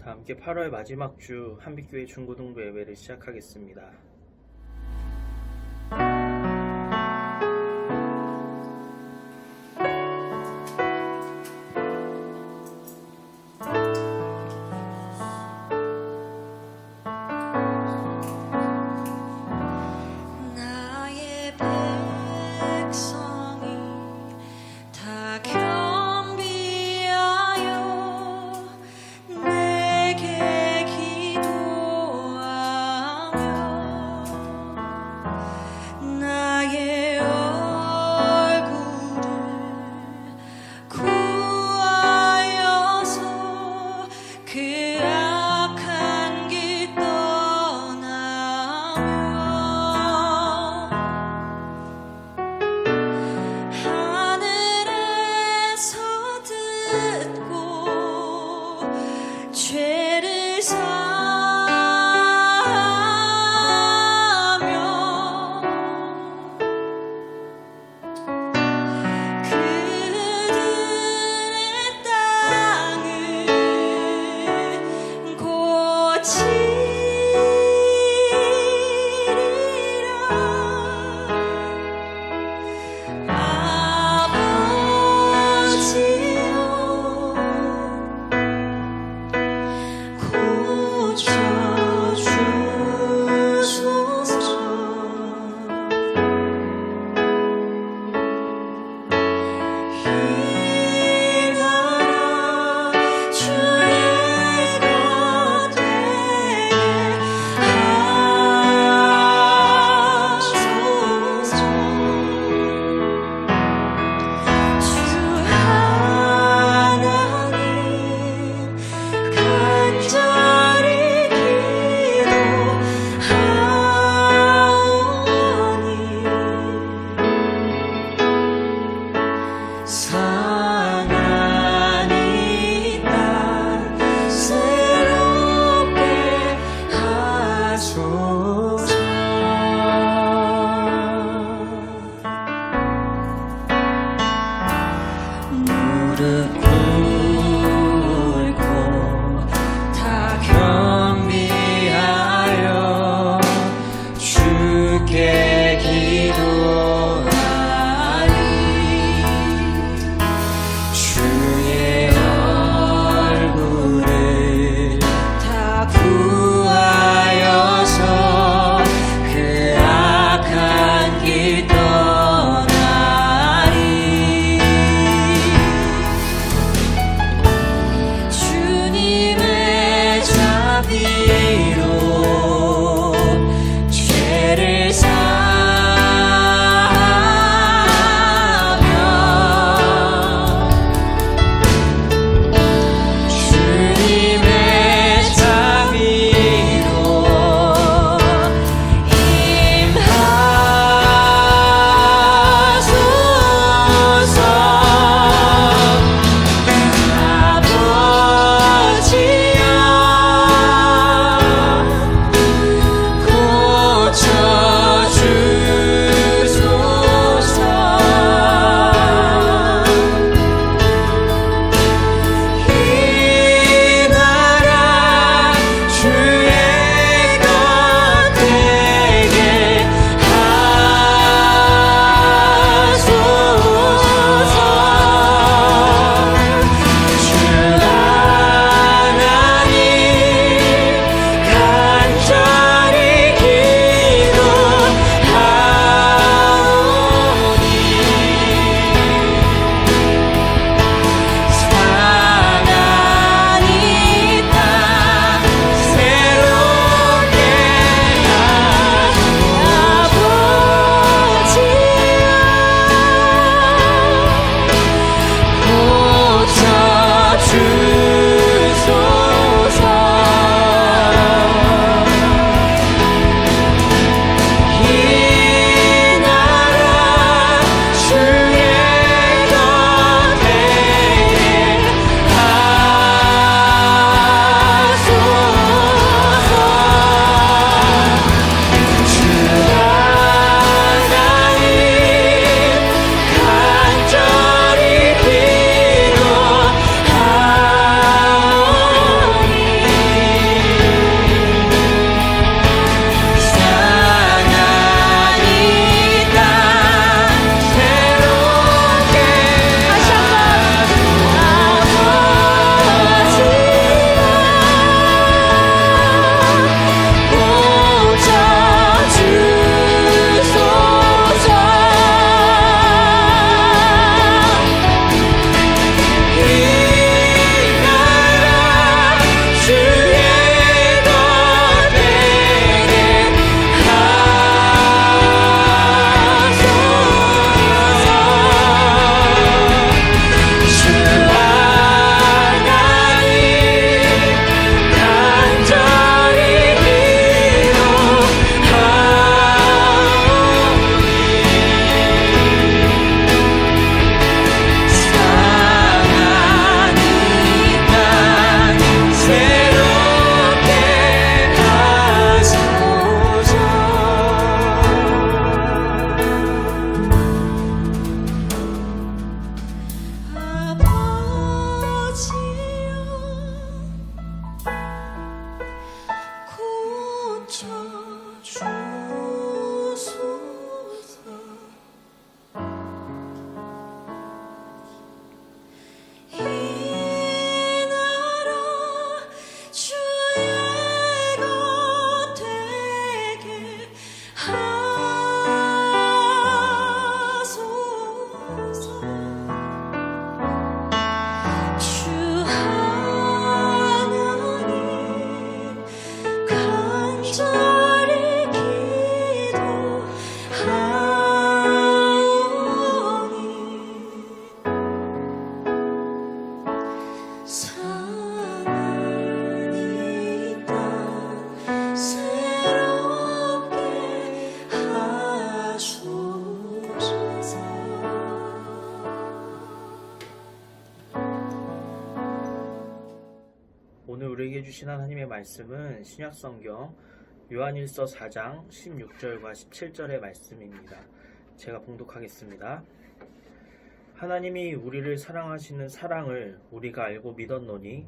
다 함께 8월 마지막 주 한빛교회 중고등부 예배를 시작하겠습니다. 오늘 우리에게 주신 하나님의 말씀은 신약성경 요한일서 4장 16절과 17절의 말씀입니다. 제가 봉독하겠습니다. 하나님이 우리를 사랑하시는 사랑을 우리가 알고 믿었노니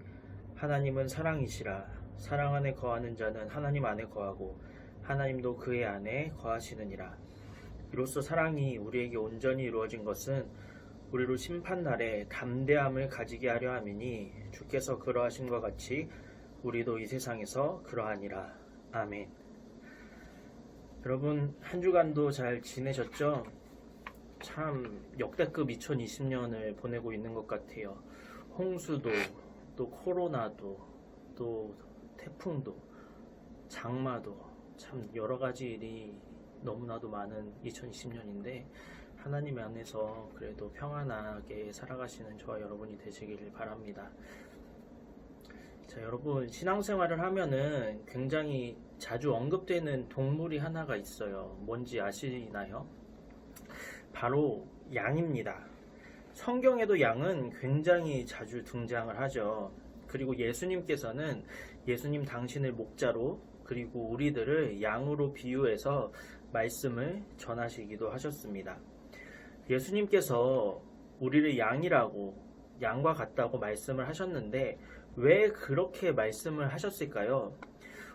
하나님은 사랑이시라. 사랑 안에 거하는 자는 하나님 안에 거하고 하나님도 그의 안에 거하시느니라. 이로써 사랑이 우리에게 온전히 이루어진 것은 우리로 심판날에 담대함을 가지게 하려 함이니 주께서 그러하신 것 같이 우리도 이 세상에서 그러하니라. 아멘. 여러분, 한 주간도 잘 지내셨죠? 참 역대급 2020년을 보내고 있는 것 같아요. 홍수도, 또 코로나도, 또 태풍도, 장마도, 참 여러 가지 일이 너무나도 많은 2020년인데 하나님 안에서 그래도 평안하게 살아가시는 저와 여러분이 되시기를 바랍니다. 자, 여러분, 신앙생활을 하면은 굉장히 자주 언급되는 동물이 하나가 있어요. 뭔지 아시나요? 바로 양입니다. 성경에도 양은 굉장히 자주 등장을 하죠. 그리고 예수님께서는 예수님 당신을 목자로 그리고 우리들을 양으로 비유해서 말씀을 전하시기도 하셨습니다. 예수님께서 우리를 양이라고 양과 같다고 말씀을 하셨는데 왜 그렇게 말씀을 하셨을까요?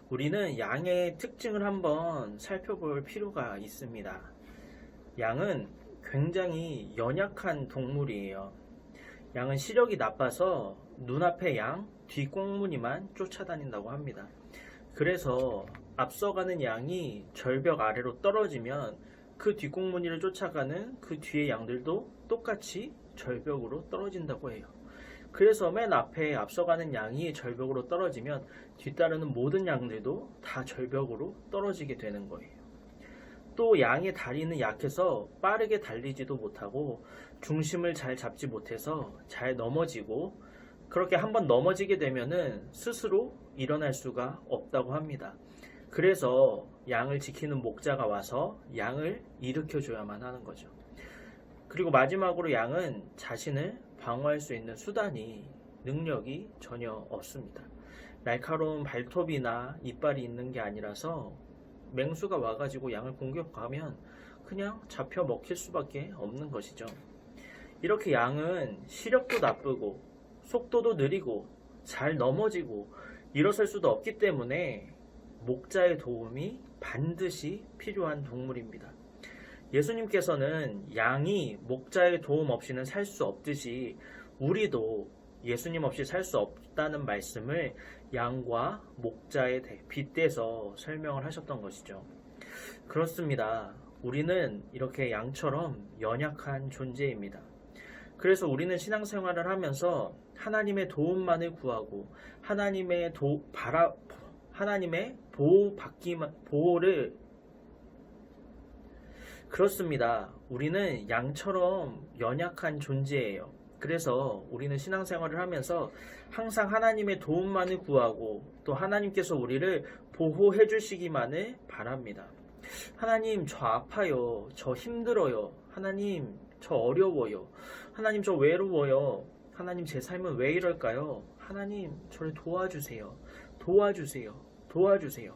우리는 양의 특징을 한번 살펴볼 필요가 있습니다. 양은 굉장히 연약한 동물이에요. 양은 시력이 나빠서 눈앞의 양, 뒷꽁무니만 쫓아다닌다고 합니다. 그래서 앞서가는 양이 절벽 아래로 떨어지면 그 뒷꽁무니를 쫓아가는 그 뒤의 양들도 똑같이 절벽으로 떨어진다고 해요. 그래서 맨 앞에 앞서가는 양이 절벽으로 떨어지면 뒤따르는 모든 양들도 다 절벽으로 떨어지게 되는 거예요. 또 양의 다리는 약해서 빠르게 달리지도 못하고 중심을 잘 잡지 못해서 잘 넘어지고 그렇게 한번 넘어지게 되면은 스스로 일어날 수가 없다고 합니다. 그래서 양을 지키는 목자가 와서 양을 일으켜줘야만 하는 거죠. 그리고 마지막으로 양은 자신을 방어할 수 있는 수단이 능력이 전혀 없습니다. 날카로운 발톱이나 이빨이 있는 게 아니라서 맹수가 와가지고 양을 공격하면 그냥 잡혀 먹힐 수밖에 없는 것이죠. 이렇게 양은 시력도 나쁘고 속도도 느리고 잘 넘어지고 일어설 수도 없기 때문에 목자의 도움이 반드시 필요한 동물입니다. 예수님께서는 양이 목자의 도움 없이는 살 수 없듯이 우리도 예수님 없이 살 수 없다는 말씀을 양과 목자에 빗대서 설명을 하셨던 것이죠. 그렇습니다. 우리는 이렇게 양처럼 연약한 존재입니다. 그래서 우리는 신앙생활을 하면서 하나님의 도움만을 구하고 하나님의 보호를 그렇습니다. 우리는 양처럼 연약한 존재예요. 그래서 우리는 신앙생활을 하면서 항상 하나님의 도움만을 구하고 또 하나님께서 우리를 보호해 주시기만을 바랍니다. 하나님, 저 아파요. 저 힘들어요. 하나님, 저 어려워요. 하나님, 저 외로워요. 하나님, 제 삶은 왜 이럴까요? 하나님, 저를 도와주세요. 도와주세요. 도와주세요.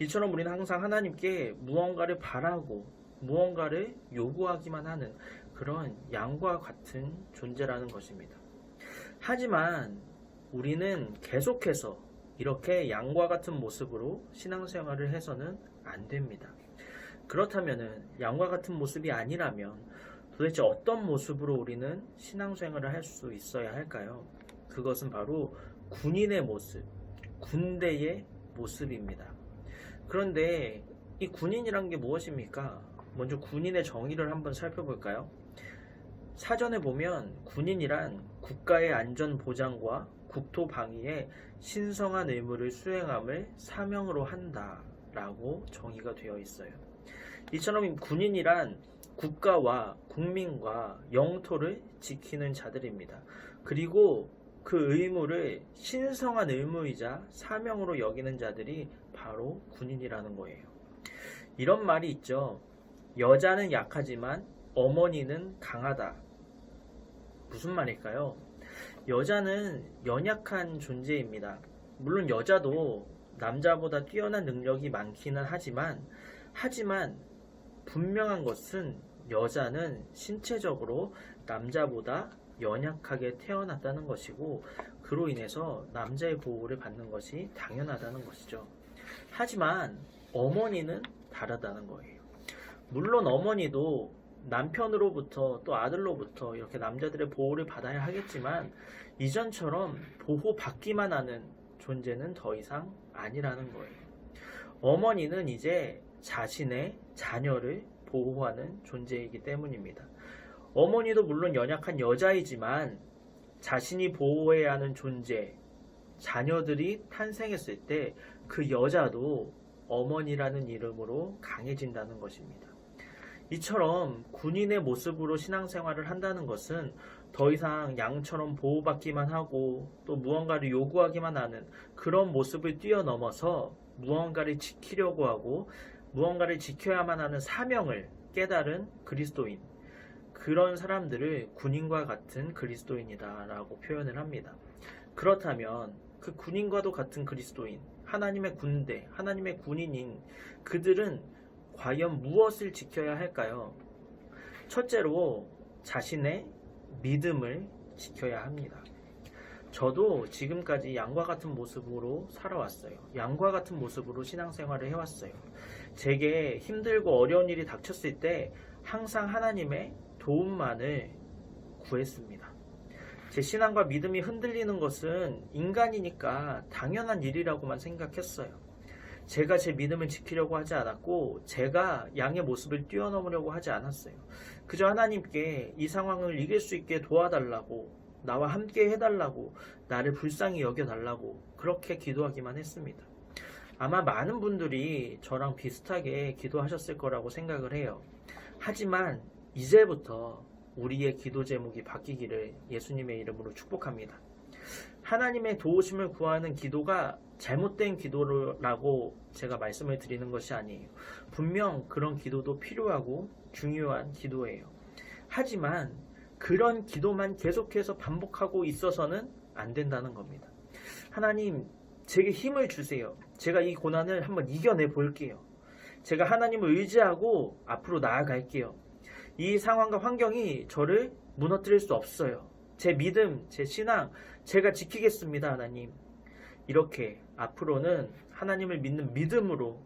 이처럼 우리는 항상 하나님께 무언가를 바라고 무언가를 요구하기만 하는 그런 양과 같은 존재라는 것입니다. 하지만 우리는 계속해서 이렇게 양과 같은 모습으로 신앙생활을 해서는 안 됩니다. 그렇다면 양과 같은 모습이 아니라면 도대체 어떤 모습으로 우리는 신앙생활을 할 수 있어야 할까요? 그것은 바로 군인의 모습, 군대의 모습입니다. 그런데 이 군인이란 게 무엇입니까? 먼저 군인의 정의를 한번 살펴볼까요? 사전에 보면 군인이란 국가의 안전 보장과 국토 방위에 신성한 의무를 수행함을 사명으로 한다라고 정의가 되어 있어요. 이처럼 군인이란 국가와 국민과 영토를 지키는 자들입니다. 그리고 그 의무를 신성한 의무이자 사명으로 여기는 자들이 바로 군인이라는 거예요. 이런 말이 있죠. 여자는 약하지만 어머니는 강하다. 무슨 말일까요? 여자는 연약한 존재입니다. 물론 여자도 남자보다 뛰어난 능력이 많기는 하지만 분명한 것은 여자는 신체적으로 남자보다 연약하게 태어났다는 것이고, 그로 인해서 남자의 보호를 받는 것이 당연하다는 것이죠. 하지만 어머니는 다르다는 거예요. 물론 어머니도 남편으로부터 또 아들로부터 이렇게 남자들의 보호를 받아야 하겠지만, 이전처럼 보호받기만 하는 존재는 더 이상 아니라는 거예요. 어머니는 이제 자신의 자녀를 보호하는 존재이기 때문입니다. 어머니도 물론 연약한 여자이지만 자신이 보호해야 하는 존재, 자녀들이 탄생했을 때 그 여자도 어머니라는 이름으로 강해진다는 것입니다. 이처럼 군인의 모습으로 신앙생활을 한다는 것은 더 이상 양처럼 보호받기만 하고 또 무언가를 요구하기만 하는 그런 모습을 뛰어넘어서 무언가를 지키려고 하고 무언가를 지켜야만 하는 사명을 깨달은 그리스도인, 그런 사람들을 군인과 같은 그리스도인이다라고 표현을 합니다. 그렇다면 그 군인과도 같은 그리스도인, 하나님의 군대, 하나님의 군인인 그들은 과연 무엇을 지켜야 할까요? 첫째로 자신의 믿음을 지켜야 합니다. 저도 지금까지 양과 같은 모습으로 살아왔어요. 양과 같은 모습으로 신앙생활을 해왔어요. 제게 힘들고 어려운 일이 닥쳤을 때 항상 하나님의 도움만을 구했습니다. 제 신앙과 믿음이 흔들리는 것은 인간이니까 당연한 일이라고만 생각했어요. 제가 제 믿음을 지키려고 하지 않았고 제가 양의 모습을 뛰어넘으려고 하지 않았어요. 그저 하나님께 이 상황을 이길 수 있게 도와달라고, 나와 함께 해달라고, 나를 불쌍히 여겨달라고 그렇게 기도하기만 했습니다. 아마 많은 분들이 저랑 비슷하게 기도하셨을 거라고 생각을 해요. 하지만 이제부터 우리의 기도 제목이 바뀌기를 예수님의 이름으로 축복합니다. 하나님의 도우심을 구하는 기도가 잘못된 기도라고 제가 말씀을 드리는 것이 아니에요. 분명 그런 기도도 필요하고 중요한 기도예요. 하지만 그런 기도만 계속해서 반복하고 있어서는 안 된다는 겁니다. 하나님, 제게 힘을 주세요. 제가 이 고난을 한번 이겨내 볼게요. 제가 하나님을 의지하고 앞으로 나아갈게요. 이 상황과 환경이 저를 무너뜨릴 수 없어요. 제 믿음, 제 신앙, 제가 지키겠습니다, 하나님. 이렇게 앞으로는 하나님을 믿는 믿음으로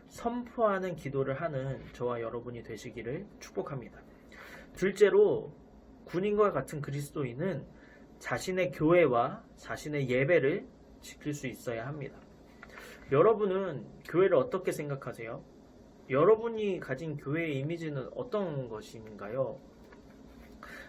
선포하는 기도를 하는 저와 여러분이 되시기를 축복합니다. 둘째로, 군인과 같은 그리스도인은 자신의 교회와 자신의 예배를 지킬 수 있어야 합니다. 여러분은 교회를 어떻게 생각하세요? 여러분이 가진 교회의 이미지는 어떤 것인가요?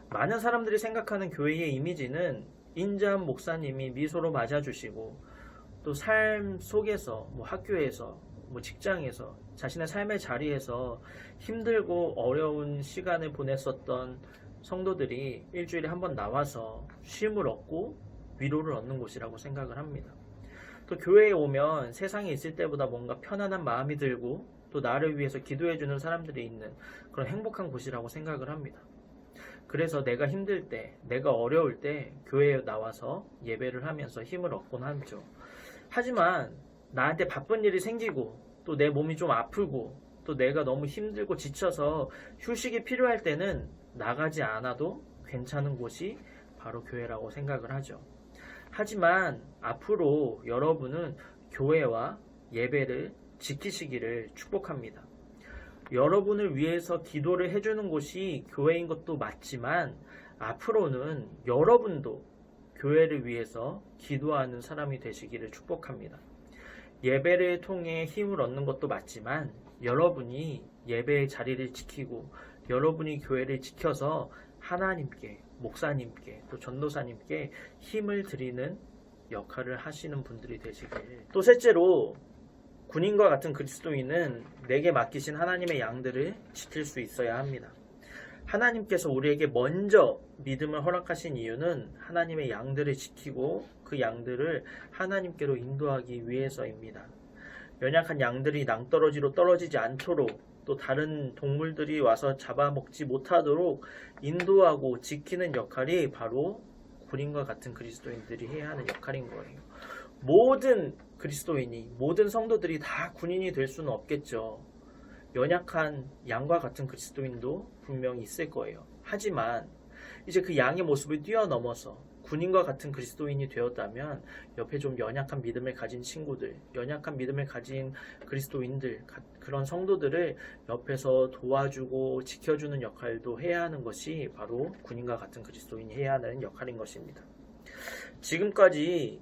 많은 사람들이 생각하는 교회의 이미지는 인자한 목사님이 미소로 맞아주시고 또 삶 속에서, 학교에서, 직장에서, 자신의 삶의 자리에서 힘들고 어려운 시간을 보냈었던 성도들이 일주일에 한 번 나와서 쉼을 얻고 위로를 얻는 곳이라고 생각을 합니다. 또 교회에 오면 세상에 있을 때보다 뭔가 편안한 마음이 들고 또 나를 위해서 기도해주는 사람들이 있는 그런 행복한 곳이라고 생각을 합니다. 그래서 내가 힘들 때, 내가 어려울 때 교회에 나와서 예배를 하면서 힘을 얻곤 하죠. 하지만 나한테 바쁜 일이 생기고 또 내 몸이 좀 아프고 또 내가 너무 힘들고 지쳐서 휴식이 필요할 때는 나가지 않아도 괜찮은 곳이 바로 교회라고 생각을 하죠. 하지만 앞으로 여러분은 교회와 예배를 지키시기를 축복합니다. 여러분을 위해서 기도를 해주는 곳이 교회인 것도 맞지만 앞으로는 여러분도 교회를 위해서 기도하는 사람이 되시기를 축복합니다. 예배를 통해 힘을 얻는 것도 맞지만 여러분이 예배의 자리를 지키고 여러분이 교회를 지켜서 하나님께, 목사님께, 또 전도사님께 힘을 드리는 역할을 하시는 분들이 되시길. 또 셋째로, 군인과 같은 그리스도인은 내게 맡기신 하나님의 양들을 지킬 수 있어야 합니다. 하나님께서 우리에게 먼저 믿음을 허락하신 이유는 하나님의 양들을 지키고 그 양들을 하나님께로 인도하기 위해서입니다. 연약한 양들이 낭떠러지로 떨어지지 않도록 또 다른 동물들이 와서 잡아먹지 못하도록 인도하고 지키는 역할이 바로 군인과 같은 그리스도인들이 해야 하는 역할인 거예요. 모든 그리스도인이, 모든 성도들이 다 군인이 될 수는 없겠죠. 연약한 양과 같은 그리스도인도 분명히 있을 거예요. 하지만 이제 그 양의 모습을 뛰어넘어서 군인과 같은 그리스도인이 되었다면 옆에 좀 연약한 믿음을 가진 친구들, 연약한 믿음을 가진 그리스도인들, 그런 성도들을 옆에서 도와주고 지켜주는 역할도 해야 하는 것이 바로 군인과 같은 그리스도인이 해야 하는 역할인 것입니다. 지금까지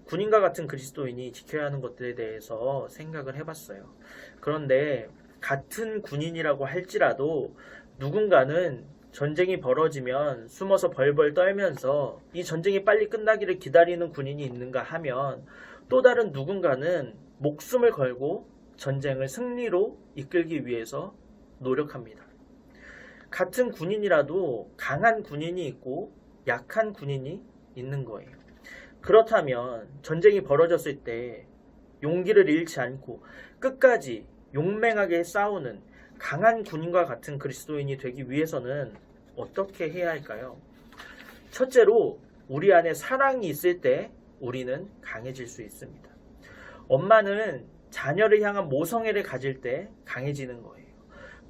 군인과 같은 그리스도인이 지켜야 하는 것들에 대해서 생각을 해봤어요. 그런데 같은 군인이라고 할지라도 누군가는 전쟁이 벌어지면 숨어서 벌벌 떨면서 이 전쟁이 빨리 끝나기를 기다리는 군인이 있는가 하면 또 다른 누군가는 목숨을 걸고 전쟁을 승리로 이끌기 위해서 노력합니다. 같은 군인이라도 강한 군인이 있고 약한 군인이 있는 거예요. 그렇다면 전쟁이 벌어졌을 때 용기를 잃지 않고 끝까지 용맹하게 싸우는 강한 군인과 같은 그리스도인이 되기 위해서는 어떻게 해야 할까요? 첫째로 우리 안에 사랑이 있을 때 우리는 강해질 수 있습니다. 엄마는 자녀를 향한 모성애를 가질 때 강해지는 거예요.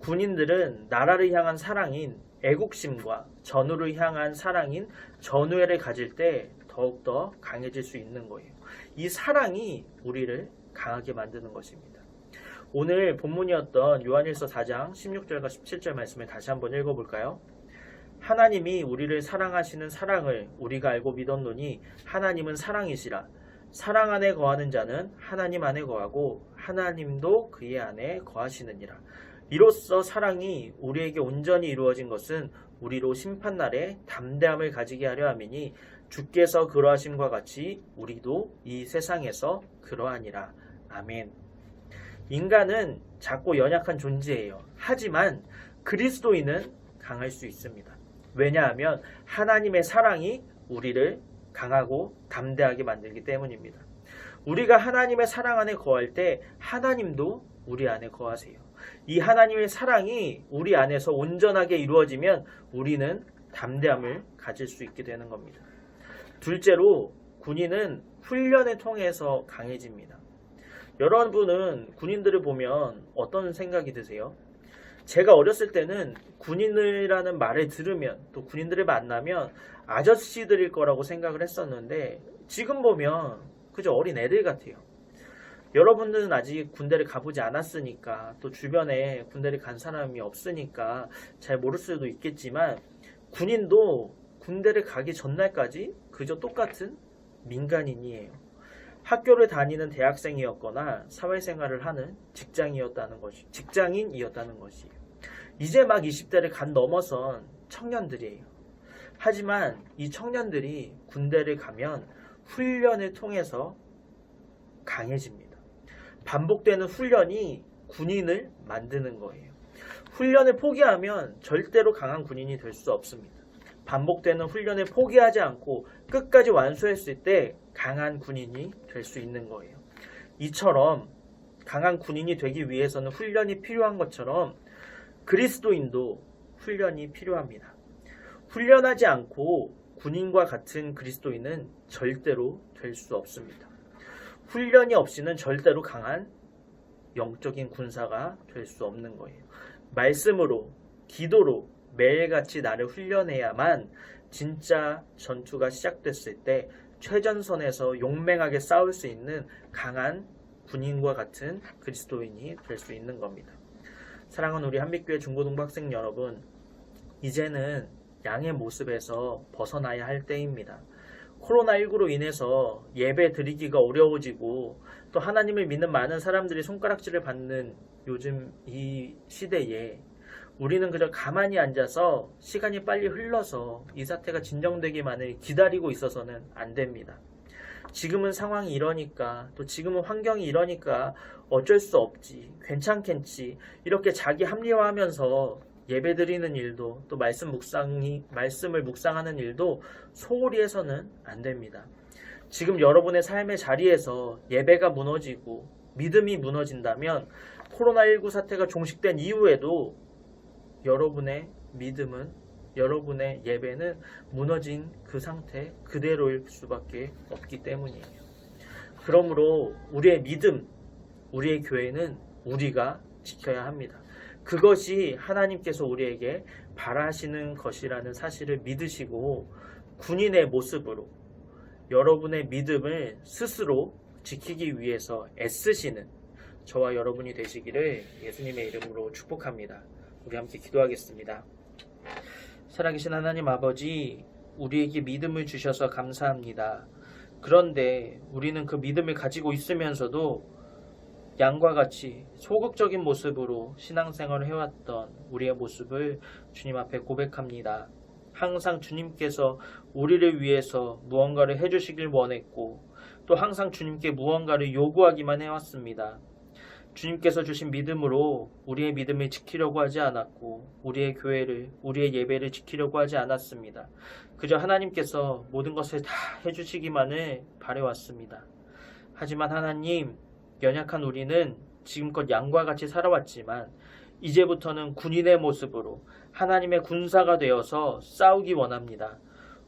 군인들은 나라를 향한 사랑인 애국심과 전우를 향한 사랑인 전우애를 가질 때 더욱더 강해질 수 있는 거예요. 이 사랑이 우리를 강하게 만드는 것입니다. 오늘 본문이었던 요한일서 4장 16절과 17절 말씀을 다시 한번 읽어볼까요? 하나님이 우리를 사랑하시는 사랑을 우리가 알고 믿었노니 하나님은 사랑이시라. 사랑 안에 거하는 자는 하나님 안에 거하고 하나님도 그의 안에 거하시느니라. 이로써 사랑이 우리에게 온전히 이루어진 것은 우리로 심판날에 담대함을 가지게 하려 함이니 주께서 그러하심과 같이 우리도 이 세상에서 그러하니라. 아멘. 인간은 작고 연약한 존재예요. 하지만 그리스도인은 강할 수 있습니다. 왜냐하면 하나님의 사랑이 우리를 강하고 담대하게 만들기 때문입니다. 우리가 하나님의 사랑 안에 거할 때 하나님도 우리 안에 거하세요. 이 하나님의 사랑이 우리 안에서 온전하게 이루어지면 우리는 담대함을 가질 수 있게 되는 겁니다. 둘째로 군인은 훈련을 통해서 강해집니다. 여러분은 군인들을 보면 어떤 생각이 드세요? 제가 어렸을 때는 군인이라는 말을 들으면 또 군인들을 만나면 아저씨들일 거라고 생각을 했었는데 지금 보면 그저 어린 애들 같아요. 여러분들은 아직 군대를 가보지 않았으니까 또 주변에 군대를 간 사람이 없으니까 잘 모를 수도 있겠지만 군인도 군대를 가기 전날까지 그저 똑같은 민간인이에요. 학교를 다니는 대학생이었거나 사회생활을 하는 직장인이었다는 것이에요. 이제 막 20대를 간 넘어선 청년들이에요. 하지만 이 청년들이 군대를 가면 훈련을 통해서 강해집니다. 반복되는 훈련이 군인을 만드는 거예요. 훈련을 포기하면 절대로 강한 군인이 될 수 없습니다. 반복되는 훈련을 포기하지 않고 끝까지 완수했을 때 강한 군인이 될 수 있는 거예요. 이처럼 강한 군인이 되기 위해서는 훈련이 필요한 것처럼 그리스도인도 훈련이 필요합니다. 훈련하지 않고 군인과 같은 그리스도인은 절대로 될 수 없습니다. 훈련이 없이는 절대로 강한 영적인 군사가 될 수 없는 거예요. 말씀으로, 기도로 매일같이 나를 훈련해야만 진짜 전투가 시작됐을 때 최전선에서 용맹하게 싸울 수 있는 강한 군인과 같은 그리스도인이 될 수 있는 겁니다. 사랑하는 우리 한빛교회 중고등부 학생 여러분, 이제는 양의 모습에서 벗어나야 할 때입니다. 코로나19로 인해서 예배 드리기가 어려워지고 또 하나님을 믿는 많은 사람들이 손가락질을 받는 요즘 이 시대에 우리는 그저 가만히 앉아서 시간이 빨리 흘러서 이 사태가 진정되기만을 기다리고 있어서는 안 됩니다. 지금은 상황이 이러니까 또 지금은 환경이 이러니까 어쩔 수 없지, 괜찮겠지 이렇게 자기 합리화하면서 예배드리는 일도 또 말씀을 묵상하는 일도 소홀히 해서는 안 됩니다. 지금 여러분의 삶의 자리에서 예배가 무너지고 믿음이 무너진다면 코로나19 사태가 종식된 이후에도 여러분의 믿음은, 여러분의 예배는 무너진 그 상태 그대로일 수밖에 없기 때문이에요. 그러므로 우리의 믿음, 우리의 교회는 우리가 지켜야 합니다. 그것이 하나님께서 우리에게 바라시는 것이라는 사실을 믿으시고 군인의 모습으로 여러분의 믿음을 스스로 지키기 위해서 애쓰시는 저와 여러분이 되시기를 예수님의 이름으로 축복합니다. 우리 함께 기도하겠습니다. 살아계신 하나님 아버지, 우리에게 믿음을 주셔서 감사합니다. 그런데 우리는 그 믿음을 가지고 있으면서도 양과 같이 소극적인 모습으로 신앙생활을 해왔던 우리의 모습을 주님 앞에 고백합니다. 항상 주님께서 우리를 위해서 무언가를 해주시길 원했고 또 항상 주님께 무언가를 요구하기만 해왔습니다. 주님께서 주신 믿음으로 우리의 믿음을 지키려고 하지 않았고 우리의 교회를, 우리의 예배를 지키려고 하지 않았습니다. 그저 하나님께서 모든 것을 다 해주시기만을 바래왔습니다. 하지만 하나님, 연약한 우리는 지금껏 양과 같이 살아왔지만 이제부터는 군인의 모습으로 하나님의 군사가 되어서 싸우기 원합니다.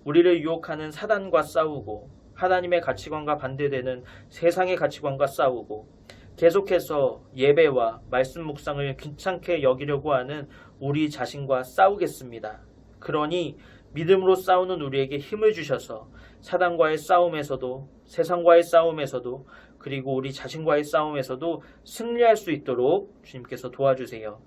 우리를 유혹하는 사단과 싸우고 하나님의 가치관과 반대되는 세상의 가치관과 싸우고 계속해서 예배와 말씀 묵상을 귀찮게 여기려고 하는 우리 자신과 싸우겠습니다. 그러니 믿음으로 싸우는 우리에게 힘을 주셔서 사단과의 싸움에서도 세상과의 싸움에서도 그리고 우리 자신과의 싸움에서도 승리할 수 있도록 주님께서 도와주세요.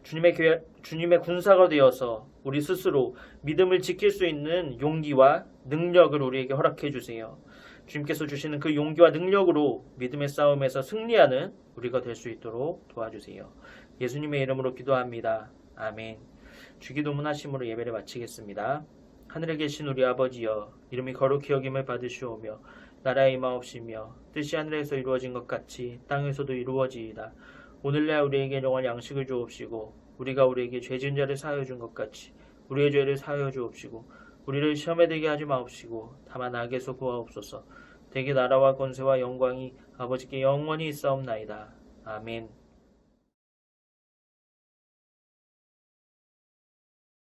주님의 군사가 되어서 우리 스스로 믿음을 지킬 수 있는 용기와 능력을 우리에게 허락해 주세요. 주님께서 주시는 그 용기와 능력으로 믿음의 싸움에서 승리하는 우리가 될 수 있도록 도와주세요. 예수님의 이름으로 기도합니다. 아멘. 주기도문 하심으로 예배를 마치겠습니다. 하늘에 계신 우리 아버지여, 이름이 거룩히 여김을 받으시오며 나라의 임하옵시며 뜻이 하늘에서 이루어진 것 같이 땅에서도 이루어지이다. 오늘날 우리에게 일용할 양식을 주옵시고 우리가 우리에게 죄 지은 자를 사하여 준 것 같이 우리의 죄를 사하여 주옵시고 우리를 시험에 들게 하지 마옵시고 다만 악에서 구하옵소서. 대개 나라와 권세와 영광이 아버지께 영원히 있사옵나이다. 아멘.